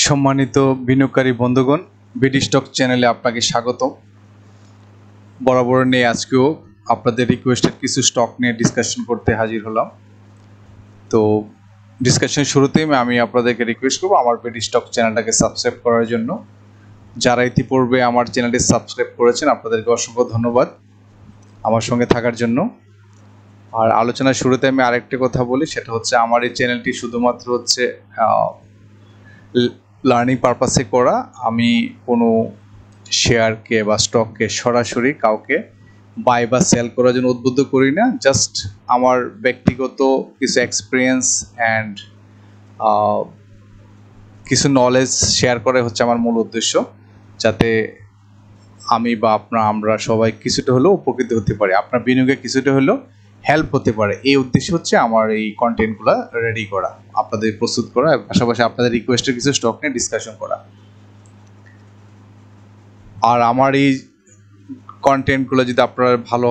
সম্মানিত বিনিয়োগকারী বন্ধুগণ, বিডি স্টক চ্যানেলে আপনাকে স্বাগতম। বরাবর নিয়ে আজকেও আপনাদের রিকোয়েস্টেড কিছু স্টক নিয়ে ডিসকাশন করতে হাজির হলাম। তো ডিসকাশন শুরুতেই আমি আপনাদেরকে রিকোয়েস্ট করব আমার বিডি স্টক চ্যানেলটাকে সাবস্ক্রাইব করার জন্য। যারা ইতিপূর্বে আমার চ্যানেলটি সাবস্ক্রাইব করেছেন আপনাদেরকে অসংখ্য ধন্যবাদ আমার সঙ্গে থাকার জন্য। আর আলোচনার শুরুতে আমি আরেকটি কথা বলি, সেটা হচ্ছে আমার এই চ্যানেলটি শুধুমাত্র হচ্ছে লার্নিং পারপাসে করা। আমি কোনো শেয়ারকে বা স্টককে সরাসরি কাউকে বাই বা সেল করার জন্য উদ্বুদ্ধ করি না। জাস্ট আমার ব্যক্তিগত কিছু এক্সপিরিয়েন্স অ্যান্ড কিছু নলেজ শেয়ার করে হচ্ছে আমার মূল উদ্দেশ্য, যাতে আমি বা আমরা সবাই কিছুটা হলেও উপকৃত হতে পারি, আপনার বিনিয়োগে কিছুটা হলেও হেল্প হতে পারে। এই উদ্দেশ্য হচ্ছে আমার এই কন্টেন্টগুলো রেডি করা, আপনাদের প্রস্তুত করা, পাশাপাশি আপনাদের রিকোয়েস্টের কিছু স্টক নিয়ে ডিসকাশন করা। আর আমার এই কন্টেন্টগুলো যদি আপনার ভালো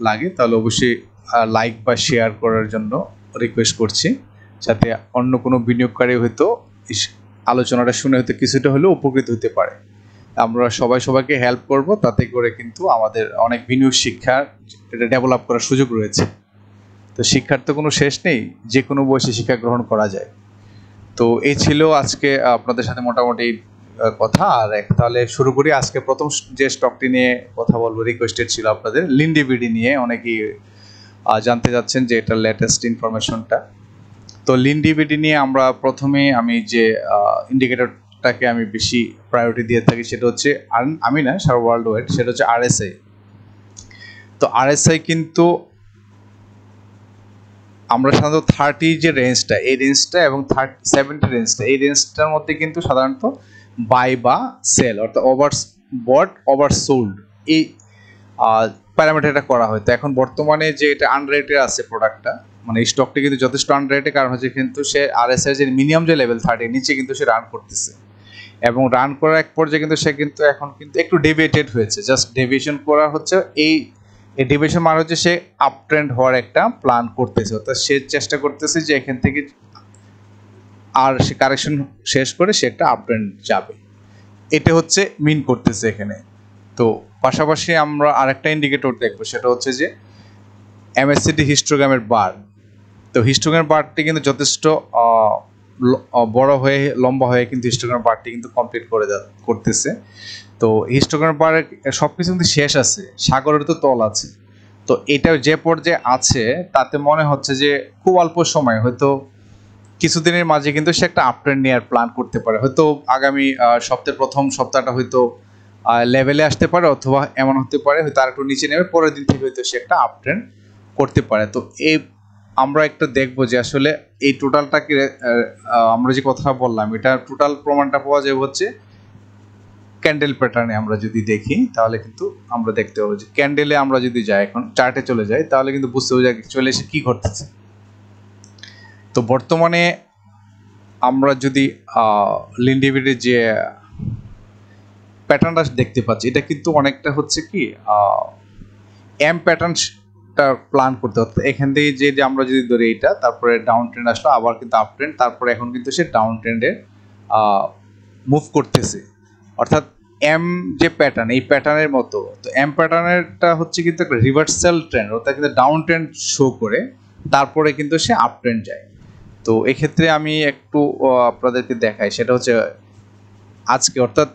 লাগে তাহলে অবশ্যই লাইক বা শেয়ার করার জন্য রিকোয়েস্ট করছি, যাতে অন্য কোনো বিনিয়োগকারী হয়তো আলোচনাটা শুনে হয়তো কিছুটা হলেও উপকৃত হতে পারে। আমরা সবাইকে হেল্প করব, তাতে করে কিন্তু আমাদের অনেক বিনিয়োগ শিক্ষা এটা ডেভেলপ করার সুযোগ রয়েছে। তো শিক্ষার তো কোনো শেষ নেই, যে কোনো বয়সে শিক্ষা গ্রহণ করা যায়। তো এই ছিল আজকে আপনাদের সাথে মোটামুটি কথা। আর তাহলে শুরু করি। আজকে প্রথম যে স্টকটি নিয়ে কথা বলবো, রিকোয়েস্টেড ছিল আপনাদের লিন্ডিবিডি নিয়ে, অনেকেই জানতে যাচ্ছেন যে এটার লেটেস্ট ইনফরমেশনটা। তো লিন্ডিবিডি নিয়ে আমরা প্রথমে আমি যে ইন্ডিকেটরটাকে আমি বেশি প্রায়োরিটি দিয়ে থাকি সেটা হচ্ছে আমি না, সারা ওয়ার্ল্ড ওয়াইড, সেটা হচ্ছে আরএসআই। তো আরএসআই কিন্তু আমরা সাধারণত 30 যে রেঞ্জটা, এই রেঞ্জটা এবং 70 রেঞ্জটা, এই রেঞ্জটার মধ্যে কিন্তু সাধারণত বাই বা সেল অর্থাৎ ওভারবট ওভারসোল্ড এই প্যারামিটারটা করা হয়। তো এখন বর্তমানে যে এটা আনরেটেড আছে প্রোডাক্টটা, মানে এই স্টকটা কিন্তু যথেষ্ট আনরেটেড, কারণ হচ্ছে কিন্তু সে আরএসআই যে মিনিমাম যে লেভেল 30 নিচে কিন্তু সে রান করতেছে, এবং রান করার এক পর্যায়ে কিন্তু সে কিন্তু এখন কিন্তু একটু ডেভিয়েটেড হয়েছে। জাস্ট ডেভিয়েশন করা হচ্ছে, এই ডেভিয়েশন মানে হচ্ছে সে আপ ট্রেন্ড হওয়ার একটা প্ল্যান করতেছে, অর্থাৎ সে চেষ্টা করতেছে যে এখান থেকে আর সে কারেকশন শেষ করে সে একটা আপ ট্রেন্ড যাবে, এটা হচ্ছে মিন করতেছে এখানে। তো পাশাপাশি আমরা আরেকটা ইন্ডিকেটর দেখবো, সেটা হচ্ছে যে এমএসসিডি হিস্টোগ্রামের বার। তো হিস্টোগ্রাম বারটি কিন্তু যথেষ্ট বড় হয়ে লম্বা হয়ে কিন্তু হিস্টোগ্রাম বারটি কিন্তু কমপ্লিট করতেছে। তো হিস্টোগ্রাম বারের সব কিছু কিন্তু শেষ আছে, সাগরের তো তল আছে। তো এটা যে পর্যায়ে আছে তাতে মনে হচ্ছে যে খুব অল্প সময়, হয়তো কিছুদিনের মাঝে কিন্তু সে একটা আপট্রেন্ড নেওয়ার প্ল্যান করতে পারে। হয়তো আগামী সপ্তাহের প্রথম সপ্তাহটা হয়তো লেভেলে আসতে পারে, অথবা এমন হতে পারে হয়তো আর একটু নিচে নেমে পরের দিন থেকে হয়তো সে একটা আপট্রেন্ড করতে পারে। তো এই আমরা একটা দেখবো যে আসলে এই টোটালটাকে আমরা যে কথা বললাম, এটা টোটাল প্রমাণটা পাওয়া যাবে হচ্ছে ক্যান্ডেল প্যাটার্নে। আমরা যদি দেখি তাহলে কিন্তু আমরা দেখতে পাবো যে ক্যান্ডেলে আমরা যদি যাই, এখন চার্টে চলে যাই, তাহলে কিন্তু বুঝতে পারবো যে চলে এসে কি ঘটতেছে। তো বর্তমানে আমরা যদি লিন্ডিবিডির যে প্যাটার্নটা দেখতে পাচ্ছি, এটা কিন্তু অনেকটা হচ্ছে কি এম প্যাটার্নটা প্ল্যান করতে হতো। এখান থেকে যে আমরা যদি ধরি এইটা, তারপরে ডাউন ট্রেন্ড আসলো, আবার কিন্তু আপ ট্রেন্ড, তারপরে এখন কিন্তু সে ডাউন ট্রেন্ডে মুভ করতেছে, অর্থাৎ এম যে প্যাটার্ন, এই প্যাটার্নের মতো। তো এম প্যাটার্নেরটা হচ্ছে কিন্তু একটা রিভার্সাল ট্রেন্ড, অর্থাৎ কিন্তু ডাউন ট্রেন্ড শো করে তারপরে কিন্তু সে আপ ট্রেন্ড যায়। তো এক্ষেত্রে আমি একটু আপনাদেরকে দেখাই, সেটা হচ্ছে আজকে অর্থাৎ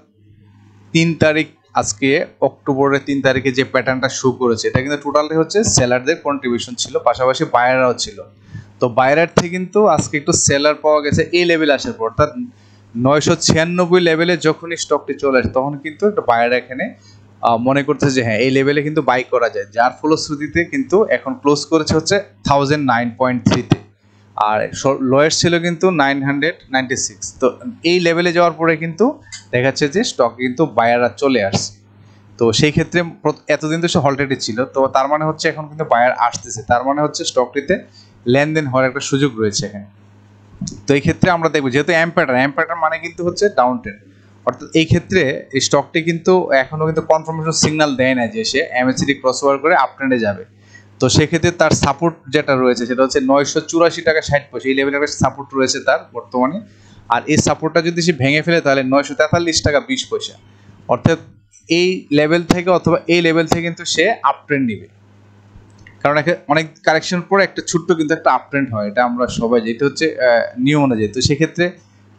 3 তারিখ, আজকে অক্টোবরের 3 তারিখে যে প্যাটার্নটা শো করেছে, এটা কিন্তু টোটালি হচ্ছে সেলারদের কন্ট্রিবিউশন ছিল, পাশাপাশি বায়াররাও ছিল। তো বায়ার থেকে কিন্তু আজকে একটু সেলার পাওয়া গেছে এই লেভেলে আসার পর, অর্থাৎ 996 লেভেলে যখনই স্টকটি চলে আসে তখন কিন্তু একটা বায়ার এখানে মনে করছে যে হ্যাঁ এই লেভেলে কিন্তু বাই করা যায়, যার ফলশ্রুতিতে কিন্তু এখন ক্লোজ করেছে হচ্ছে 1009.3-তে, আর লোয়েস্ট ছিল কিন্তু 996। তো এই লেভেলে যাওয়ার পরে কিন্তু দেখা যাচ্ছে যে স্টক কিন্তু বায়াররা চলে আসছে। তো সেই ক্ষেত্রে এতদিন তো সে হলটেডে ছিল, তো তার মানে হচ্ছে এখন কিন্তু বায়ার আসতেছে, তার মানে হচ্ছে স্টকটিতে লেনদেন হওয়ার একটা সুযোগ রয়েছে এখানে। তো এই ক্ষেত্রে আমরা দেখবো যেহেতু এম প্যাটার্ন মানে কিন্তু হচ্ছে ডাউন ট্রেন্ড, অর্থাৎ এই ক্ষেত্রে এই স্টকটি কিন্তু এখনো কিন্তু কনফার্মেশন সিগন্যাল দেয় না যে সে এমএসসিডি ক্রসওভার করে আপ ট্রেন্ডে যাবে। তো সেক্ষেত্রে তার সাপোর্ট যেটা রয়েছে সেটা হচ্ছে 984 টাকা 60 পয়সা, এই লেভেলের একটা সাপোর্ট রয়েছে তার বর্তমানে। আর এই সাপোর্টটা যদি সে ভেঙে ফেলে তাহলে 943 টাকা 20 পয়সা, অর্থাৎ এই লেভেল থেকে অথবা এই লেভেল থেকে কিন্তু সে আপ ট্রেন্ড নিবে, কারণ অনেক কারেকশন পরে একটা ছোট্ট কিন্তু একটা আপ ট্রেন্ড হয়, এটা আমরা সবাই, যেটা হচ্ছে নিয়ম অনুযায়ী। তো সেক্ষেত্রে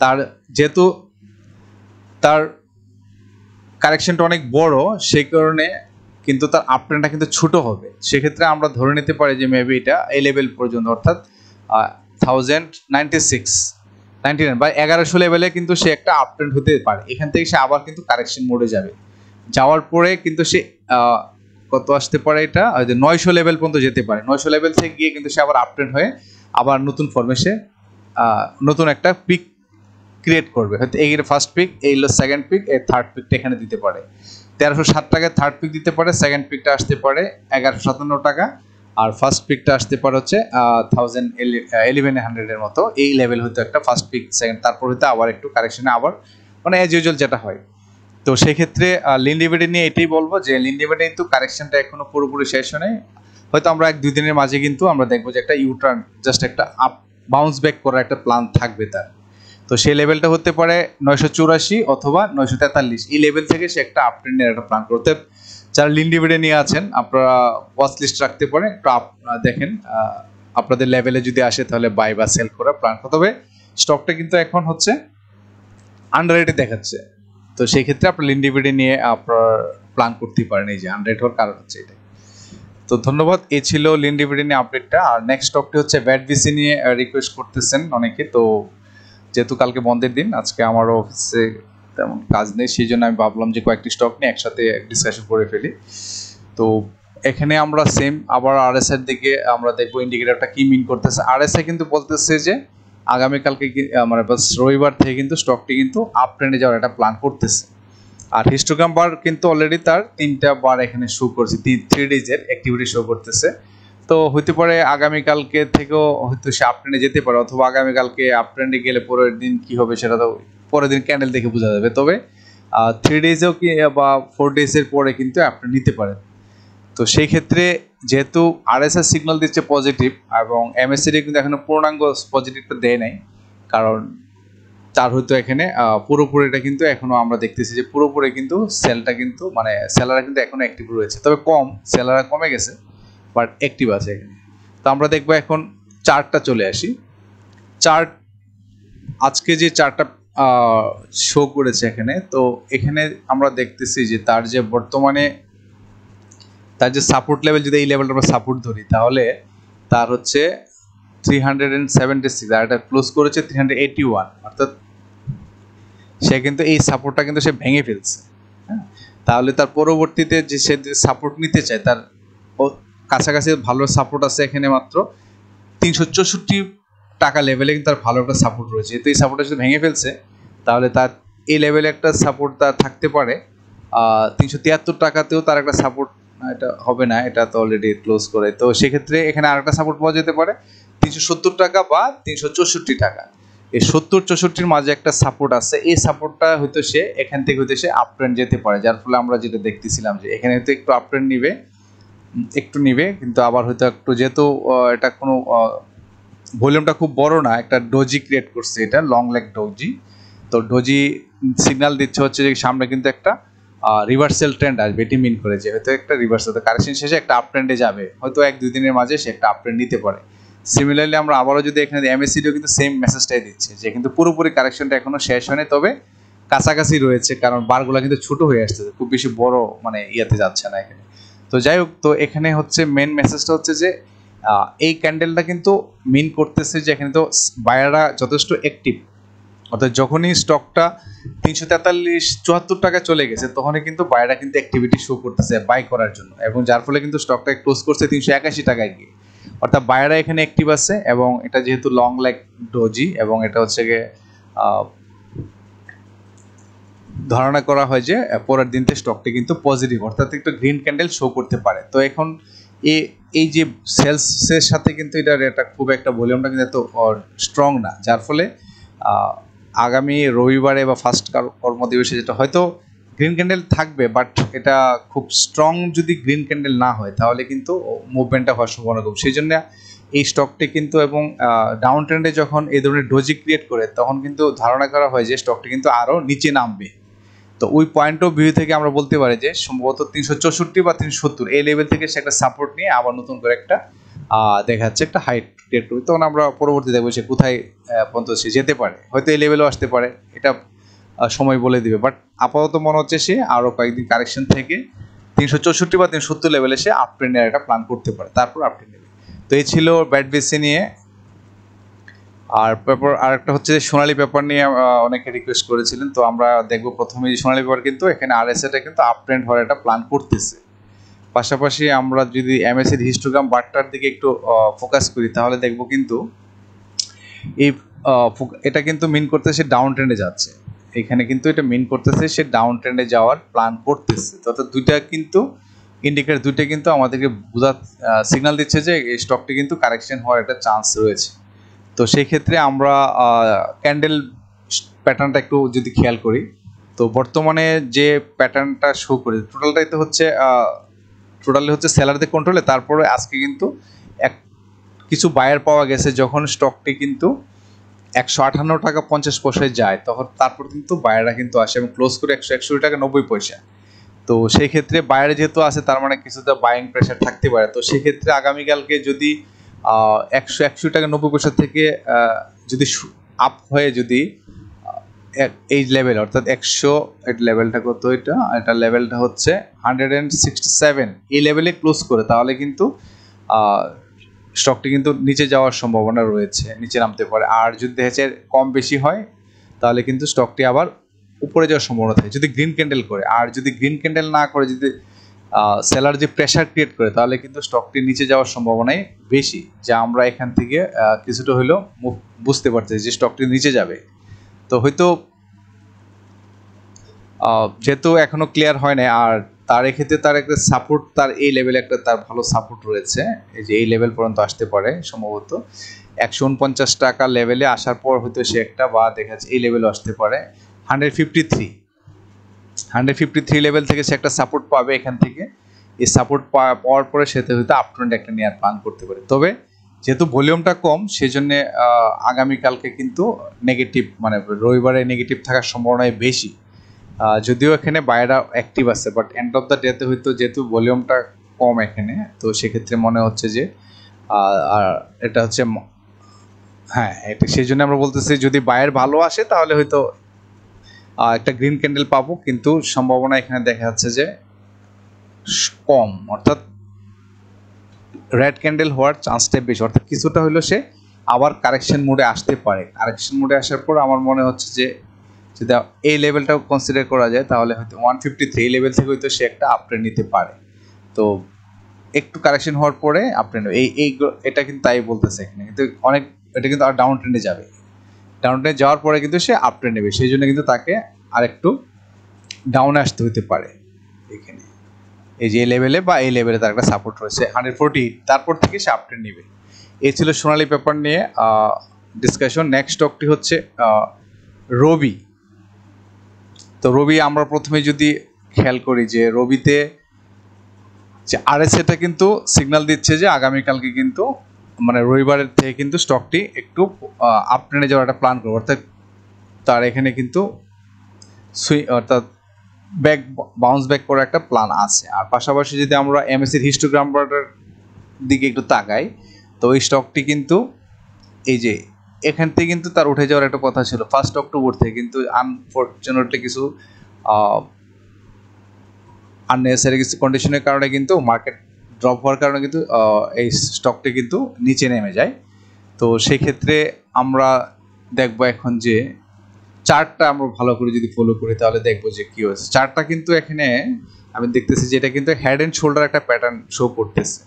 তার যেহেতু তার কারেকশনটা অনেক বড়, সেই কারণে কিন্তু তার আপ ট্রেন্ডটা কিন্তু ছোট হবে। সেক্ষেত্রে আমরা ধরে নিতে পারি যে মেবি এটা এই লেভেল পর্যন্ত, অর্থাৎ 1099 বা 1100 লেভেলে কিন্তু সে একটা আপ ট্রেন্ড হতে পারে। এখান থেকে সে আবার কিন্তু কারেকশন মোডে যাবে, যাওয়ার পরে কিন্তু সে কত আসতে পারে, এটা 900 লেভেল পর্যন্ত যেতে পারে। 900 লেভেল থেকে গিয়ে কিন্তু সে আবার আপ ট্রেন্ড হয়ে আবার নতুন ফর্মে সে নতুন একটা পিক ক্রিয়েট করবে। হয়তো এই ফার্স্ট পিক, এই হলো সেকেন্ড পিক, এই থার্ড পিকটা এখানে দিতে পারে। 1307 টাকায় থার্ড পিক দিতে পারে, সেকেন্ড পিকটা আসতে পারে 1157 টাকা, আর ফার্স্ট পিকটা আসতে পারে হচ্ছে 1100 এর মতো। এই লেভেল হয়তো একটা ফার্স্ট পিক, সেকেন্ড, তারপর হয়তো আবার একটু কারেকশনে আবার মানে অ্যাজ ইউজুয়াল যেটা হয়। তো সেই ক্ষেত্রে লিন ডিভিডেন্ড নিয়ে এটাই বলবো যে লিন ডিভিডেন্ড কিন্তু কারেকশনটা এখনো পুরোপুরি শেষ হয়নি। হয়তো আমরা 1-2 দিনের মাঝে কিন্তু আমরা দেখবো যে একটা ইউটার্ন, জাস্ট একটা আপ বাউন্স ব্যাক করার একটা প্ল্যান থাকবে তার। তো সেই লেভেলটা হতে পারে 984 অথবা 943, এই লেভেল থেকে সে একটা আপ ট্রেন্ডের একটা প্ল্যান করতে। যারা লিন ডিভিডেন্ড নিয়ে আছেন আপনারা ওয়াচ লিস্ট রাখতে পারেন, একটু দেখেন আপনাদের লেভেলে যদি আসে তাহলে বাই বা সেল করার প্ল্যান করতে হবে। স্টকটা কিন্তু এখন হচ্ছে আন্ডাররেটেড দেখাচ্ছে, তো সেই ক্ষেত্রে আপনি লিন ডিভিডেন্ড নিয়ে আপনার প্ল্যান করতে পারেন, এই যে আন্ডাররেট হওয়ার কারণ হচ্ছে এটা। তো ধন্যবাদ, এই ছিল লিন ডিভিডেন্ড নিয়ে আপডেটটা। আর নেক্সট স্টকটি হচ্ছে ভ্যাটভিসি নিয়ে রিকোয়েস্ট করতেছেন অনেকে। তো যেহেতু কালকে বন্ধের দিন, আজকে আমারও অফিসে তেমন কাজ নেই, সেই জন্য আমি ভাবলাম যে কয়েকটি স্টক নিয়ে একসাথে ডিসকাশন করে ফেলি। তো এখানে আমরা সেম আবার আরএসআই এর দিকে আমরা দেখবো ইন্ডিকেটরটা কি মিন করতেছে। আরএসআই কিন্তু বলতেছে যে আগামীকালকে মানে রবিবার থেকে কিন্তু স্টকটি কিন্তু আপ ট্রেন্ডে যাওয়ার একটা প্ল্যান করতেছে। আর হিস্টোগ্রাম বার কিন্তু অলরেডি তার 3টা বার এখানে শো করছে, 3 ডেজের অ্যাক্টিভিটি শো করতেছে। তো হতে পারে আগামীকালকে থেকেও হয়তো সে আপ ট্রেন্ডে যেতে পারে, অথবা আগামীকালকে আপ ট্রেন্ডে গেলে পরের দিন কি হবে সেটা তো পরের দিন ক্যান্ডেল দেখে বোঝা যাবে। তবে 3 ডেজেও কি বা 4 ডেজের পরে কিন্তু আপনি নিতে পারেন। তো সেই ক্ষেত্রে যেহেতু আরএসআই সিগন্যাল দিচ্ছে পজিটিভ, এবং এমএসসিডি কিন্তু এখনো পূর্ণাঙ্গ পজিটিভটা দেয় নাই, কারণ তার হয়তো এখানে পুরোপুরিটা কিন্তু এখনো আমরা দেখতেছি যে পুরোপুরি কিন্তু সেলটা কিন্তু মানে সেলাররা কিন্তু এখনো অ্যাক্টিভ রয়েছে, তবে কম, সেলাররা কমে গেছে বাট অ্যাক্টিভ আছে এখানে। তো আমরা দেখবো এখন চার্টটা চলে আসি। চার্ট আজকে যে চার্টটা শো করেছে এখানে, তো এখানে আমরা দেখতেছি যে তার যে বর্তমানে তার যে সাপোর্ট লেভেল, যদি এই লেভেলটা আমরা সাপোর্ট ধরি তাহলে তার হচ্ছে 376, আর এটা ক্লোজ করেছে 381, অর্থাৎ সে কিন্তু এই সাপোর্টটা কিন্তু সে ভেঙে ফেলছে। হ্যাঁ, তাহলে তার পরবর্তীতে যে সে সাপোর্ট নিতে চায়, তার কাছাকাছি ভালো সাপোর্ট আছে এখানে মাত্র 364 টাকা লেভেলে কিন্তু তার ভালো একটা সাপোর্ট রয়েছে। তো এই সাপোর্টটা যদি ভেঙে ফেলছে তাহলে তার এই লেভেলে একটা সাপোর্ট তার থাকতে পারে। 373 টাকাতেও তার একটা সাপোর্ট, এটা হবে না, এটা তো অলরেডি ক্লোজ করে। তো সেক্ষেত্রে এখানে আরেকটা সাপোর্ট পাওয়া যেতে পারে 370 টাকা বা 364 টাকা। এই 70-64 মাঝে একটা সাপোর্ট আছে, এই সাপোর্টটা হয়তো সে এখান থেকে হয়তো সে আপ ট্রেন্ড যেতে পারে, যার ফলে আমরা যেটা দেখতেছিলাম যে এখানে হয়তো একটু আপ ট্রেন্ড নিবে, একটু নিবে, কিন্তু আবার হয়তো একটু, যেহেতু এটা কোনো ভলিউমটা খুব বড় না, একটা ডোজি ক্রিয়েট করছে, এটা লং লেগ ডোজি। তো ডোজি সিগন্যাল দিচ্ছে হচ্ছে যে সামনে কিন্তু একটা রিভার্সাল ট্রেন্ড আসবে, এটি মিন করে যে হয়তো একটা রিভার্সাল, কারেকশন শেষে একটা আপ ট্রেন্ডে যাবে, হয়তো 1-2 দিনের মাঝে সে একটা আপ ট্রেন্ড নিতে পারে। সিমিলারলি আমরা আবারও যদি এখানে এমএসসিডিও কিন্তু সেম মেসেজটাই দিচ্ছে যে কিন্তু পুরোপুরি কারেকশনটা এখনো শেষ হয়নি, তবে কাছাকাছি রয়েছে, কারণ বারগুলো কিন্তু ছোট হয়ে আসতেছে, খুব বেশি বড় মানে ইয়াতে যাচ্ছে না এখানে। তো যাই হোক, তো এখানে হচ্ছে মেন মেসেজটা হচ্ছে যে এই ক্যান্ডেলটা কিন্তু মিন করতেছে যে এখানে তো বায়াররা যথেষ্ট অ্যাক্টিভ, অর্থাৎ যখনই স্টকটা 343-74 টাকা চলে গেছে তখনই কিন্তু বায়াররা কিন্তু অ্যাক্টিভিটি শো করতেছে বাই করার জন্য, এবং যার ফলে কিন্তু স্টকটা ক্লোজ করছে 381 টাকায় গিয়ে, অর্থাৎ বায়াররা এখানে অ্যাক্টিভ আছে। এবং এটা যেহেতু লং লেগ ডোজি, এবং এটা হচ্ছে গিয়ে ধারণা করা হয় যে পরের দিনতে স্টকটি কিন্তু পজিটিভ, অর্থাৎ একটু গ্রিন ক্যান্ডেল শো করতে পারে। তো এখন এই যে সেলসের সাথে কিন্তু এটার একটা খুব একটা ভলিউমটা কিন্তু এত স্ট্রং না, যার ফলে আগামী রবিবারে বা ফার্স্ট কর্মদিবসে যেটা হয়তো গ্রিন ক্যান্ডেল থাকবে, বাট এটা খুব স্ট্রং যদি গ্রিন ক্যান্ডেল না হয় তাহলে কিন্তু মুভমেন্টটা হওয়ার সম্ভাবনা কম। সেই জন্য এই স্টকটি কিন্তু এবং ডাউন ট্রেন্ডে যখন এই ধরনের ডোজি ক্রিয়েট করে তখন কিন্তু ধারণা করা হয় যে স্টকটি কিন্তু আরও নিচে নামবে। তো ওই পয়েন্ট অফ ভিউ থেকে আমরা বলতে পারি যে সম্ভবত 364 বা 370 এই লেভেল থেকে সে একটা সাপোর্ট নিয়ে আবার নতুন করে একটা দেখা যাচ্ছে একটা হাইট ক্রিয়েট করবে। তখন আমরা পরবর্তী দেখবো সে কোথায় পর্যন্ত সে যেতে পারে, হয়তো এই লেভেলও আসতে পারে, এটা সময় বলে দিবে। বাট আপাতত মনে হচ্ছে সে আরও কয়েকদিন কারেকশন থেকে 364 বা 370 লেভেলে সে আপ ট্রেন্ডের একটা প্ল্যান করতে পারে, তারপর আপ ট্রেন্ড নেবে। তো এই ছিল ব্যাট বেসি নিয়ে। আর পেপার আরেকটা হচ্ছে সোনালী পেপার নিয়ে অনেকে রিকোয়েস্ট করেছিলেন। তো আমরা দেখবো প্রথমে সোনালী পেপার কিন্তু এখানে আরএসএটা কিন্তু আপ ট্রেন্ড হওয়ার একটা প্ল্যান করতেছে। পাশাপাশি আমরা যদি এমএসির হিস্টোগ্রাম বারটার দিকে একটু ফোকাস করি তাহলে দেখবো কিন্তু এই এটা কিন্তু মিন করতেছে ডাউন ট্রেন্ডে যাচ্ছে। এখানে কিন্তু এটা মিন করতেছে সে ডাউন ট্রেন্ডে যাওয়ার প্ল্যান করতেছে। অর্থাৎ দুইটা কিন্তু ইন্ডিকেটর দুইটা কিন্তু আমাদেরকে সিগন্যাল দিচ্ছে যে এই স্টকটি কিন্তু কারেকশন হওয়ার একটা চান্স রয়েছে। তো সেই ক্ষেত্রে আমরা ক্যান্ডেল প্যাটার্নটা একটু যদি খেয়াল করি, তো বর্তমানে যে প্যাটার্নটা শো করে টোটালটাই তো হচ্ছে টোটালি হচ্ছে সেলারদের কন্ট্রোলে। তারপরে আজকে কিন্তু কিছু বায়ার পাওয়া গেছে যখন স্টকটি কিন্তু 158 টাকা 50 পয়সায় যায়, তখন তারপর কিন্তু বায়াররা কিন্তু আসে এবং ক্লোজ করে 161 টাকা 90 পয়সা। তো সেই ক্ষেত্রে বায়ারে যেহেতু আছে তার মানে কিছুটা বাইং প্রেশার থাকতে পারে। তো সেই ক্ষেত্রে আগামীকালকে যদি 161 টাকা 90 পয়সা থেকে যদি আপ হয়ে যদি এই লেভেল অর্থাৎ 100 লেভেলটা কত, এটা লেভেলটা হচ্ছে 167 এই লেভেলে ক্লোজ করে, তাহলে কিন্তু স্টকটি কিন্তু নিচে যাওয়ার সম্ভাবনা রয়েছে, নিচে নামতে পারে। আর যদি দেখা কম বেশি হয় তাহলে কিন্তু স্টকটি আবার উপরে যাওয়ার সম্ভাবনা থাকে যদি গ্রিন ক্যান্ডেল করে। আর যদি গ্রিন ক্যান্ডেল না করে যদি সেলার যে প্রেশার ক্রিয়েট করে তাহলে কিন্তু স্টকটি নিচে যাওয়ার সম্ভাবনাই বেশি, যা আমরা এখান থেকে কিছুটা হলেও বুঝতে পারছি যে স্টকটি নিচে যাবে। তো হয়তো যেহেতু এখনো ক্লিয়ার হয় না, আর তার এক্ষেত্রে তার একটা সাপোর্ট, তার এই লেভেলে একটা তার ভালো সাপোর্ট রয়েছে, এই যে এই লেভেল পর্যন্ত আসতে পারে সম্ভবত 149 টাকা লেভেলে আসার পর হয়তো সে একটা বা দেখা যাচ্ছে এই লেভেলে আসতে পারে 153 লেভেল থেকে সে একটা সাপোর্ট পাবে। এখান থেকে এই সাপোর্ট পাওয়ার পরে সেটা হয়তো আপ ট্রেন্ড একটা নেওয়ার প্ল্যান করতে পারে। তবে যেহেতু ভলিউমটা কম সেই জন্য আগামীকালকে কিন্তু নেগেটিভ মানে রবিবারে নেগেটিভ থাকার সম্ভাবনাই বেশি। যদিও এখানে বায়াররা অ্যাক্টিভ আছে, বাট এন্ড অফ দ্য ডেতে হয়তো যেহেতু ভলিউমটা কম এখানে, তো সেক্ষেত্রে মনে হচ্ছে যে এটা হচ্ছে হ্যাঁ এটা সেই জন্য আমরা বলতেছি যদি বায়ার ভালো আসে তাহলে হয়তো একটা গ্রিন ক্যান্ডেল পাবো, কিন্তু সম্ভাবনা এখানে দেখা যাচ্ছে যে কম, অর্থাৎ রেড ক্যান্ডেল হওয়ার চান্সটা বেশি। অর্থাৎ কিছুটা হইলো সে আবার কারেকশন মোডে আসতে পারে। কারেকশন মোডে আসার পর আমার মনে হচ্ছে যে যদি এই লেভেলটাও কনসিডার করা যায় তাহলে হয়তো 153 লেভেল থেকে হয়তো সে একটা আপট্রেন্ড নিতে পারে। তো একটু কারেকশন হওয়ার পরে আপট্রেন্ড এটা কিন্তু তাই বলতেছে এখানে, কিন্তু অনেক এটা কিন্তু আর ডাউন ট্রেন্ডে যাবে, ডাউন ট্রেন্ডে যাওয়ার পরে কিন্তু সে আপট্রেন্ড নেবে, সেই জন্য কিন্তু তাকে আরেকটু ডাউনে আসতে হতে পারে। এখানে এই যে এই লেভেলে বা এই লেভেলে তার একটা সাপোর্ট রয়েছে 140, তারপর থেকে সে আপট্রেন্ড নেবে। এই ছিল সোনালী পেপার নিয়ে ডিসকাশন। নেক্সট স্টকটি হচ্ছে রবি। তো রবি আমরা প্রথমে যদি খেয়াল করি যে রবিতে যে আরএসএটা কিন্তু সিগন্যাল দিচ্ছে যে আগামীকালকে কিন্তু মানে রবিবারের থেকে কিন্তু স্টকটি একটু আপ ট্রেন্ডে যাওয়ার একটা প্ল্যান করবে, অর্থাৎ তার এখানে কিন্তু অর্থাৎ বাউন্স ব্যাক করার একটা প্ল্যান আছে। আর পাশাপাশি যদি আমরা এমএসির হিস্টোগ্রাম বার্টার দিকে একটু তাকাই, তো এই স্টকটি কিন্তু এই যে এখান থেকে কিন্তু তার উঠে যাওয়ার একটা কথা ছিল 1 অক্টোবর থেকে, কিন্তু আনফরচুনেটলি কিছু আননেসেসারি কিছু কন্ডিশনের কারণে কিন্তু মার্কেট ড্রপ হওয়ার কারণে কিন্তু এই স্টকটি কিন্তু নিচে নেমে যায়। তো সেই ক্ষেত্রে আমরা দেখবো এখন যে চার্টটা আমরা ভালো করে যদি ফলো করি তাহলে দেখবো যে কি হয়েছে। চার্টটা কিন্তু এখানে আমি দেখতেছি যে এটা কিন্তু হেড অ্যান্ড শোল্ডার একটা প্যাটার্ন শো করতেছে।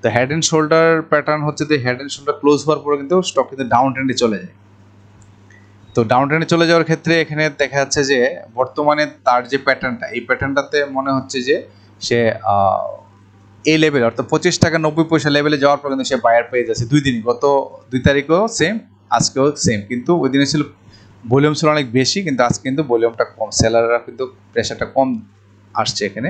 তো হেড অ্যান্ড শোল্ডার প্যাটার্ন হচ্ছে যে হেড অ্যান্ড শোল্ডার ক্লোজ হওয়ার পরে কিন্তু স্টক কিন্তু ডাউন ট্রেন্ডে চলে যায়। তো ডাউন ট্রেন্ডে চলে যাওয়ার ক্ষেত্রে এখানে দেখা যাচ্ছে যে বর্তমানে তার যে প্যাটার্নটা, এই প্যাটার্নটাতে মনে হচ্ছে যে সে এই লেভেল অর্থাৎ 25 টাকা 90 পয়সা লেভেলে যাওয়ার পর কিন্তু সে বায়ার পেয়ে যাচ্ছে 2 দিনই, গত 2 তারিখেও সেম, আজকেও সেম, কিন্তু ওই দিনে ছিল ভলিউম ছিল অনেক বেশি, কিন্তু আজকে কিন্তু ভলিউমটা কম, সেলাররা কিন্তু প্রেশারটা কম আসছে এখানে।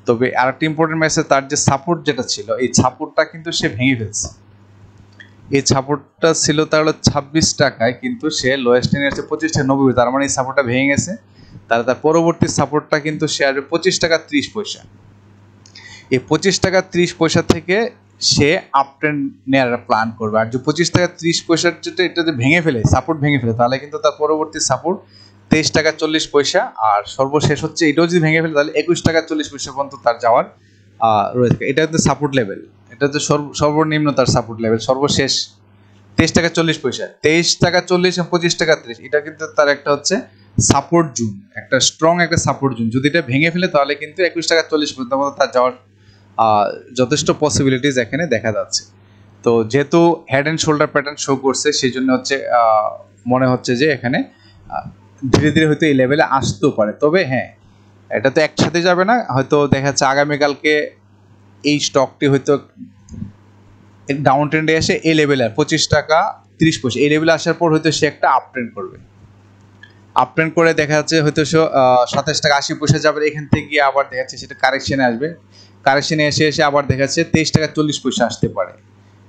তবে আরেকটা ইম্পর্টেন্ট মেসেজ, তার যে সাপোর্ট যেটা ছিল এই সাপোর্টটা কিন্তু সে ভেঙে ফেলছে। এই সাপোর্টটা ছিল তার হলো 26 টাকায়, কিন্তু সে লোয়েস্ট নিয়ে আসছে 25 টাকা 90, তার মানে এই সাপোর্টটা ভেঙে গেছে। তার পরবর্তী সাপোর্টটা কিন্তু সে আসবে 25 টাকা 30 পয়সা। এই 25 টাকা 30 পয়সা থেকে সে আপ ট্রেন্ড নেওয়ার প্ল্যান করবে। আর যদি 25 টাকা 30 পয়সার যেটা এটা যদি ভেঙে ফেলে, সাপোর্ট ভেঙে ফেলে, তাহলে কিন্তু তার পরবর্তী সাপোর্ট 23 টাকা 40 পয়সা, আর সর্বশেষ হচ্ছে এটাও যদি ভেঙে ফেলে তাহলে 21 টাকা 40 পয়সা পর্যন্ত তার যাওয়ার রয়েছে। এটা কিন্তু সাপোর্ট লেভেল, এটা হচ্ছে সর্বনিম্ন তার সাপোর্ট লেভেল। সর্বশেষ 23 টাকা 40 পয়সা, 23 টাকা 40 এবং 25 টাকা 30, এটা কিন্তু তার একটা হচ্ছে সাপোর্ট জোন, একটা স্ট্রং একটা সাপোর্ট জোন। যদি এটা ভেঙে ফেলে তাহলে কিন্তু 21 টাকা 40 পর্যন্ত তার যাওয়ার যথেষ্ট পসিবিলিটিস এখানে দেখা যাচ্ছে। তো যেহেতু head and shoulder pattern show করছে, সেই জন্য হচ্ছে মনে হচ্ছে যে এখানে ধীরে ধীরে হয়তো এই লেভেলে আসতেও পারে। তবে হ্যাঁ, এটা তো একসাথে যাবে না, হয়তো দেখা যাচ্ছে আগামীকালকে এই স্টকটি হয়তো ডাউন ট্রেন্ডে এসে এই লেভেলে 25 টাকা 30 পয়সা এই লেভেলে আসার পর হয়তো সে একটা আপ ট্রেন্ড করবে। আপ ট্রেন্ড করে দেখা যাচ্ছে হয়তো সে 27 টাকা 80 পয়সা যাবে, এখান থেকে গিয়ে আবার দেখা যাচ্ছে সেটা কারেকশনে আসবে, কারেকশনে এসে আবার দেখা যাচ্ছে 23 টাকা 40 পয়সা আসতে পারে।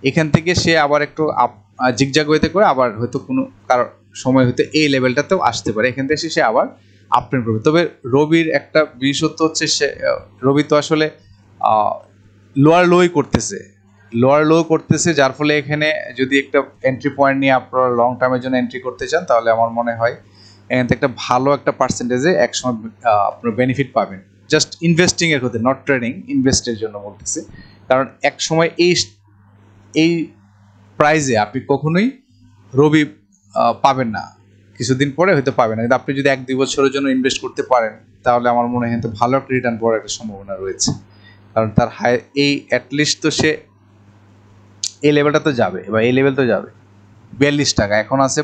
এখান থেকে সে আবার একটু জিগজাগ ওয়েতে করে আবার হয়তো কোনো কারো সময় হয়তো এই লেভেলটাতেও আসতে পারে, এখান থেকে সে আবার আপ ট্রেন্ড করবে। তবে রবির একটা বিশেষত্ব হচ্ছে সে রবি তো আসলে লোয়ার লোই করতেছে, যার ফলে এখানে যদি একটা এন্ট্রি পয়েন্ট নিয়ে আপনারা লং টার্মের জন্য এন্ট্রি করতে চান, তাহলে আমার মনে হয় এখান থেকে একটা ভালো একটা পার্সেন্টেজে একসময় আপনার বেনিফিট পাবেন। জাস্ট ইনভেস্টিং এর ক্ষেত্রে, নট ট্রেডিং, ইনভেস্টের জন্য বলতেছি। কারণ এক সময় এই প্রাইজে আপনি কখনোই রবি পাবেন না, কিছুদিন পরে হয়তো পাবেন না। কিন্তু আপনি যদি 1-2 বছরের জন্য ইনভেস্ট করতে পারেন, তাহলে আমার মনে হয় ভালো একটা রিটার্ন পাওয়ার একটা সম্ভাবনা রয়েছে। কারণ তার হাই এই অ্যাটলিস্ট তো সে এই লেভেলটা তো যাবে, এবার এই লেভেল তো যাবে 42 টাকা, এখন আছে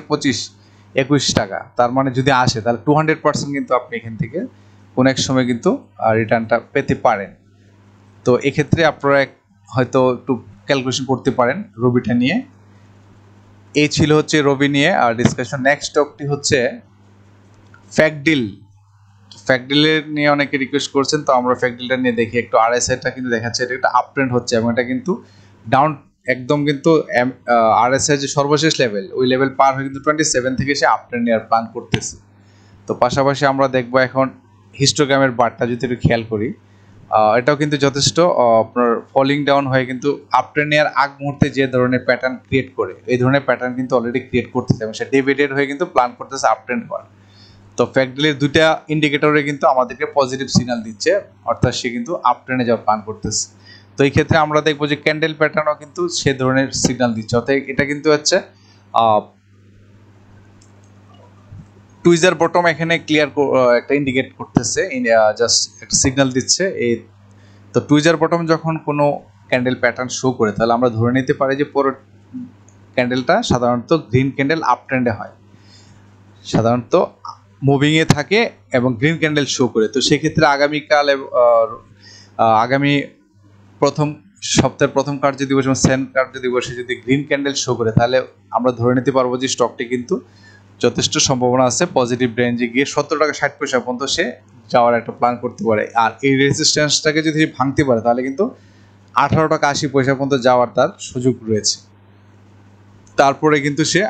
21 টাকা। তার মানে যদি আসে তাহলে 200% কিন্তু আপনি এখান থেকে কোনো এক সময় কিন্তু রিটার্নটা পেতে পারেন। তো এক্ষেত্রে আপনারা হয়তো একটু ক্যালকুলেশন করতে পারেন রবিটা নিয়ে। এই ছিল হচ্ছে রবি নিয়ে আর ডিসকাশন। নেক্সট স্টকটি হচ্ছে ফ্যাকডিলের নিয়ে অনেকে রিকোয়েস্ট করছেন, তো আমরা ফ্যাকডিলটা নিয়ে দেখি একটু। আরএসআইটা কিন্তু দেখাচ্ছে এটা একটা আপ ট্রেন্ড হচ্ছে, এবং এটা কিন্তু ডাউন একদম কিন্তু আরএসআই যে সর্বশেষ লেভেল, ওই লেভেল পার হয়ে কিন্তু 27 থেকে সে আপ ট্রেন্ড নেওয়ার প্ল্যান করতেছে। তো পাশাপাশি আমরা দেখবো এখন হিস্টোগ্রামের বারটা যদি একটু খেয়াল করি, এটাও কিন্তু যথেষ্ট আপনার ফলিং ডাউন হয়ে কিন্তু আপ ট্রেন্ড নেওয়ার আগ মুহূর্তে যে ধরনের প্যাটার্ন ক্রিয়েট করে, এই ধরনের প্যাটার্ন কিন্তু অলরেডি ক্রিয়েট করতেছে, এবং সে ডেভিডেড হয়ে কিন্তু প্ল্যান করতেছে আপ ট্রেন্ড করার। তো ফ্যাকডিলের দুইটা ইন্ডিকেটরে কিন্তু আমাদেরকে পজিটিভ সিগন্যাল দিচ্ছে, অর্থাৎ সে কিন্তু আপ ট্রেন্ডে যাওয়ার প্ল্যান করতেছে। তো এই ক্ষেত্রে আমরা দেখবো যে ক্যান্ডেল প্যাটার্নও কিন্তু সে ধরনের সিগন্যাল দিচ্ছে, অর্থাৎ এটা কিন্তু হচ্ছে টুইজার বটম এখানে ক্লিয়ার একটা ইন্ডিকেট করতেছে, জাস্ট একটা সিগন্যাল দিচ্ছে। এই তো টুইজার বটম যখন কোনো ক্যান্ডেল প্যাটার্ন শো করে, তাহলে আমরা ধরে নিতে পারি যে পুরো ক্যান্ডেলটা সাধারণত গ্রিন ক্যান্ডেল আপ ট্রেন্ডে হয়, সাধারণত মুভিংয়ে থাকে এবং গ্রিন ক্যান্ডেল শো করে। তো সেক্ষেত্রে আগামী প্রথম সপ্তাহের প্রথম কার্য দিবস এবং সেকেন্ড কার্য দিবসে যদি গ্রিন ক্যান্ডেল শো করে, তাহলে আমরা ধরে নিতে পারবো যে স্টকটি কিন্তু যথেষ্ট সম্ভাবনা আছে পজিটিভ রেঞ্জে গিয়ে 17 টাকা 60 পয়সা পর্যন্ত সে যাওয়ার একটা প্ল্যান করতে পারে। আর এই রেজিস্ট্যান্সটাকে যদি ভাঙতে পারে, তাহলে কিন্তু 18 টাকা 80 পয়সা পর্যন্ত যাওয়ার তার সুযোগ রয়েছে। তারপরে কিন্তু সে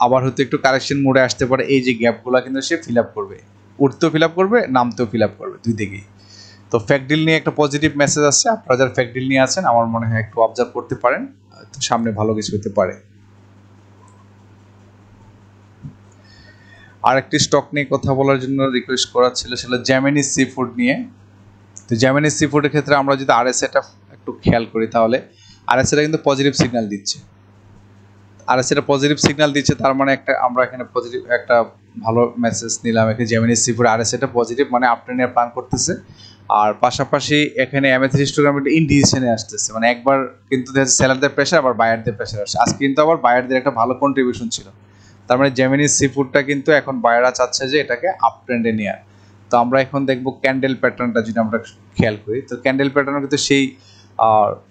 আবার হয়তো একটু কারেকশন মোডে আসতে পারে, এই যে গ্যাপগুলো কিন্তু সে ফিল আপ করবে, উঠতেও ফিল আপ করবে, নামতেও ফিল আপ করবে, দুই দিকেই। তো ফ্যাকডিল নিয়ে একটা পজিটিভ মেসেজ আসছে, আপনারা যারা ফ্যাকডিল নিয়ে আছেন আমার মনে হয় একটু অবজার্ভ করতে পারেন, সামনে ভালো কিছু হতে পারে। আরেকটি স্টক নিয়ে কথা বলার জন্য রিকোয়েস্ট করা ছিল, সেটা জেমিনি সি ফুড নিয়ে। তো জেমিনি সি ফুডের ক্ষেত্রে আমরা যদি আরএসআইটা একটু খেয়াল করি, তাহলে আরএসআইটা কিন্তু পজিটিভ সিগন্যাল দিচ্ছে, তার মানে আমরা এখানে পজিটিভ একটা ভালো মেসেজ নিলাম। এখানে জেমিনি সি ফুড আরএসআইটা পজিটিভ, মানে আপ ট্রেন্ডের প্ল্যান করতেছে। আর পাশাপাশি এখানে এমএসি হিস্টোগ্রাম ইনডিসিশনে আসতেছে, মানে একবার কিন্তু সেলারদের প্রেশার, আবার বায়ারদের প্রেশার আসছে। আজকে কিন্তু আবার বায়ারদের একটা ভালো কন্ট্রিবিউশন ছিল, তার মানে জেমিনি সি ফুডটা কিন্তু এখন বায়াররা চাচ্ছে যে এটাকে আপ ট্রেন্ডে নেওয়ার। তো আমরা এখন দেখবো ক্যান্ডেল প্যাটার্নটা যদি আমরা খেয়াল করি, তো ক্যান্ডেল প্যাটার্ন কিন্তু সেই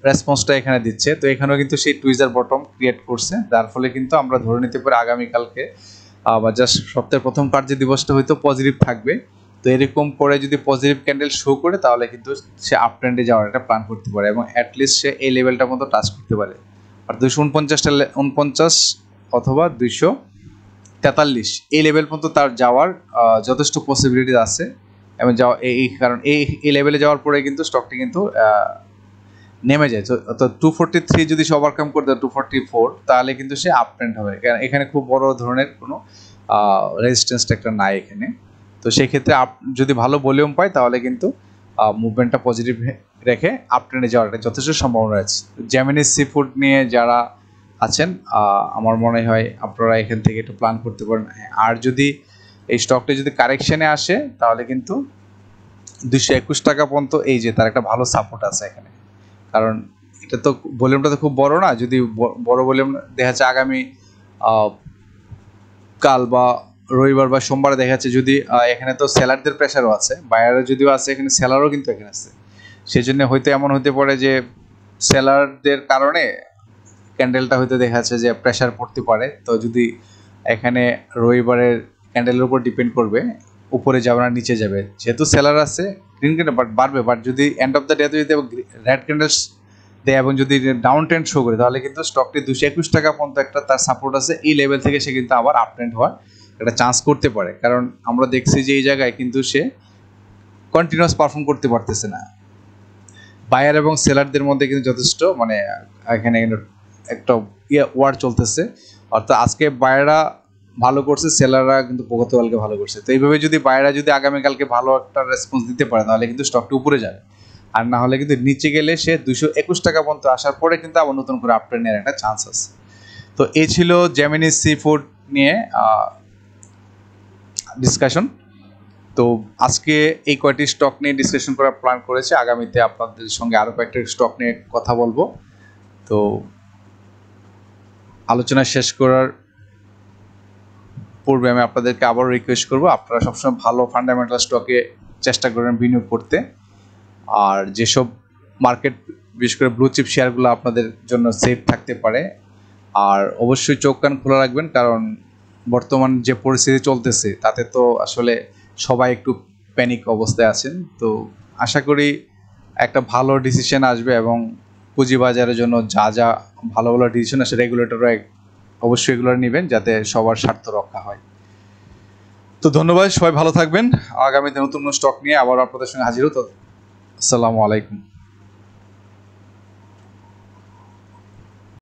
রেসপন্সটা এখানে দিচ্ছে। তো এখানেও কিন্তু সেই টুইজার বটম ক্রিয়েট করছে, যার ফলে কিন্তু আমরা ধরে নিতে পারি আগামীকালকে বা জাস্ট সপ্তাহের প্রথম কার্য দিবসটা হয়তো পজিটিভ থাকবে। তো এরকম করে যদি পজিটিভ ক্যান্ডেল শো করে, তাহলে কিন্তু সে আপ ট্রেন্ডে যাওয়ার একটা প্ল্যান করতে পারে, এবং অ্যাটলিস্ট সে এই লেভেলটার মতো টাচ করতে পারে, আর 249 অথবা 243 এই লেভেল পর্যন্ত তার যাওয়ার যথেষ্ট পসিবিলিটি আছে। এবং কারণ এই লেভেলে যাওয়ার পরে কিন্তু স্টকটি কিন্তু নেমে যায়। তো 243 যদি সে ওভারকাম করে দেয় 244, তাহলে কিন্তু সে আপ ট্রেন্ড হবে, কারণ এখানে খুব বড় ধরনের কোনো রেজিস্ট্যান্স একটা নাই এখানে। তো সেই ক্ষেত্রে যদি ভালো ভলিউম পায় তাহলে কিন্তু মুভমেন্টটা পজিটিভ রেখে আপ ট্রেন্ডে যাওয়ার একটা যথেষ্ট সম্ভাবনা রয়েছে। জেমিনি সি ফুড নিয়ে যারা আছেন আমার মনে হয় আপনারা এখান থেকে একটু প্ল্যান করতে পারেন। আর যদি এই স্টকটা যদি কারেকশনে আসে তাহলে কিন্তু 221 টাকা পর্যন্ত এই যে তার একটা ভালো সাপোর্ট আছে এখানে, কারণ এটা তো ভলিউমটা তো খুব বড় না। যদি বড় ভলিউম দেখা যাচ্ছে আগামী কাল বা রবিবার বা সোমবারে দেখা যাচ্ছে, যদি এখানে তো সেলারদের প্রেশারও আছে, বায়ারও যদিও আছে, এখানে সেলারও কিন্তু এখানে আছে। সেই জন্য হয়তো এমন হতে পারে যে সেলারদের কারণে ক্যান্ডেলটা হয়তো দেখা যাচ্ছে যে প্রেশার পড়তে পারে। তো যদি এখানে রবিবারের ক্যান্ডেলের উপর ডিপেন্ড করবে উপরে যাবে না নিচে যাবে। যেহেতু সেলার আছে গ্রিন ক্যান্ডেল বাড়বে, বাট যদি এন্ড অফ দ্য ডেতে যদি রেড ক্যান্ডেলস দেয় এবং যদি ডাউন ট্রেন্ড শো করে তাহলে কিন্তু স্টকটি 221 টাকা পর্যন্ত একটা তার সাপোর্ট আছে। এই লেভেল থেকে সে কিন্তু আবার আপ ট্রেন্ড হওয়ার একটা চান্স করতে পারে, কারণ আমরা দেখছি যে এই জায়গায় কিন্তু সে কন্টিনিউয়াস পারফর্ম করতে পারতেছে না। বায়ার এবং সেলারদের মধ্যে কিন্তু যথেষ্ট মানে এখানে একটা ওয়ার চলতেছে, অর্থাৎ আজকে বায়াররা ভালো করছে, সেলাররা কিন্তু গতকালকে ভালো করছে। তো এইভাবে যদি বায়াররা যদি আগামীকালকে ভালো একটা রেসপন্স দিতে পারে তাহলে কিন্তু স্টকটি উপরে যাবে, আর না হলে কিন্তু নিচে গেলে সে 221 টাকা পর্যন্ত আসার পরে কিন্তু আবার নতুন করে আপ ট্রেন্ডের একটা চান্স আছে। তো এই ছিল জেমিনি সি ফুড নিয়ে ডিসকাশন। তো আজকে এই কয়টি স্টক নিয়ে ডিসকাশন করার প্ল্যান করেছে, আগামীতে আপনাদের সঙ্গে আরও কয়েকটি স্টক নিয়ে কথা বলবো। তো আলোচনা শেষ করার পূর্বে আমি আপনাদেরকে আবারও রিকোয়েস্ট করবো, আপনারা সবসময় ভালো ফান্ডামেন্টাল স্টকে চেষ্টা করবেন বিনিয়োগ করতে। আর যেসব মার্কেট বিশেষ করে ব্লু চিপ শেয়ারগুলো আপনাদের জন্য সেফ থাকতে পারে। আর অবশ্যই চোখ কান খোলা রাখবেন, কারণ বর্তমান যে পরিস্থিতি চলতেছে তাতে তো আসলে সবাই একটু প্যানিক অবস্থায় আছেন। তো আশা করি একটা ভালো ডিসিশন আসবে এবং পুঁজিবাজারের জন্য যা যা ভালো ভালো ডিসিশন আসে রেগুলেটররা অবশ্যই এগুলো নেবেন যাতে সবার স্বার্থ রক্ষা হয়। তো ধন্যবাদ, সবাই ভালো থাকবেন। আগামীতে নতুন স্টক নিয়ে আবার আপনাদের সঙ্গে হাজির হতো। আসসালামু আলাইকুম।